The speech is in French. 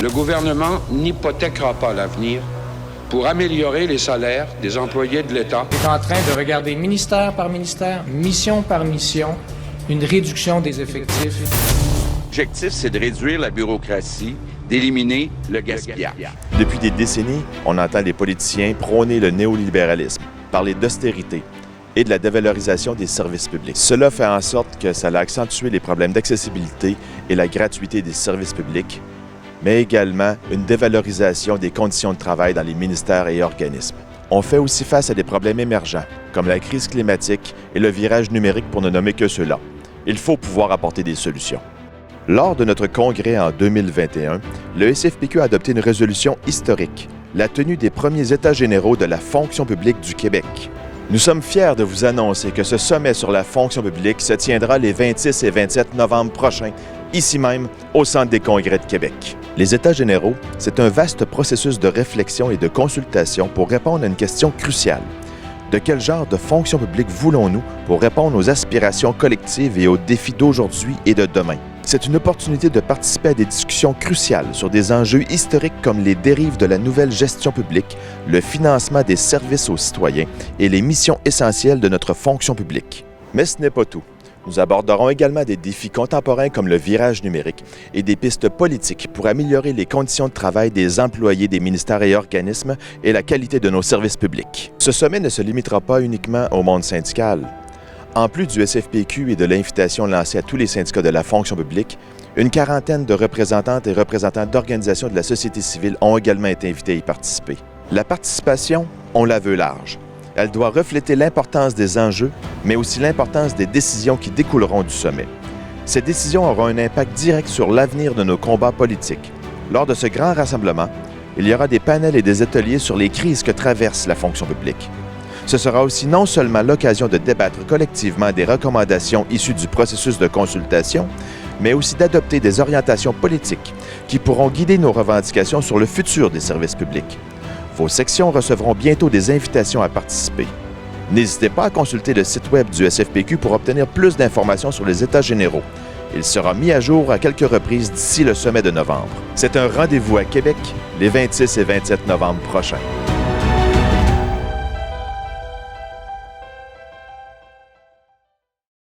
Le gouvernement n'hypothèquera pas l'avenir pour améliorer les salaires des employés de l'État. On est en train de regarder ministère par ministère, mission par mission, une réduction des effectifs. L'objectif, c'est de réduire la bureaucratie, d'éliminer le gaspillage. Depuis des décennies, on entend les politiciens prôner le néolibéralisme, parler d'austérité et de la dévalorisation des services publics. Cela fait en sorte que ça a accentué les problèmes d'accessibilité et la gratuité des services publics, mais également une dévalorisation des conditions de travail dans les ministères et organismes. On fait aussi face à des problèmes émergents, comme la crise climatique et le virage numérique pour ne nommer que ceux-là. Il faut pouvoir apporter des solutions. Lors de notre congrès en 2021, le SFPQ a adopté une résolution historique, la tenue des premiers États généraux de la fonction publique du Québec. Nous sommes fiers de vous annoncer que ce sommet sur la fonction publique se tiendra les 26 et 27 novembre prochains, ici même, au Centre des congrès de Québec. Les États généraux, c'est un vaste processus de réflexion et de consultation pour répondre à une question cruciale. De quel genre de fonction publique voulons-nous pour répondre aux aspirations collectives et aux défis d'aujourd'hui et de demain? C'est une opportunité de participer à des discussions cruciales sur des enjeux historiques comme les dérives de la nouvelle gestion publique, le financement des services aux citoyens et les missions essentielles de notre fonction publique. Mais ce n'est pas tout. Nous aborderons également des défis contemporains comme le virage numérique et des pistes politiques pour améliorer les conditions de travail des employés des ministères et organismes et la qualité de nos services publics. Ce sommet ne se limitera pas uniquement au monde syndical. En plus du SFPQ et de l'invitation lancée à tous les syndicats de la fonction publique, une quarantaine de représentantes et représentants d'organisations de la société civile ont également été invités à y participer. La participation, on la veut large. Elle doit refléter l'importance des enjeux, mais aussi l'importance des décisions qui découleront du sommet. Ces décisions auront un impact direct sur l'avenir de nos combats politiques. Lors de ce grand rassemblement, il y aura des panels et des ateliers sur les crises que traverse la fonction publique. Ce sera aussi non seulement l'occasion de débattre collectivement des recommandations issues du processus de consultation, mais aussi d'adopter des orientations politiques qui pourront guider nos revendications sur le futur des services publics. Vos sections recevront bientôt des invitations à participer. N'hésitez pas à consulter le site web du SFPQ pour obtenir plus d'informations sur les États généraux. Il sera mis à jour à quelques reprises d'ici le sommet de novembre. C'est un rendez-vous à Québec les 26 et 27 novembre prochains.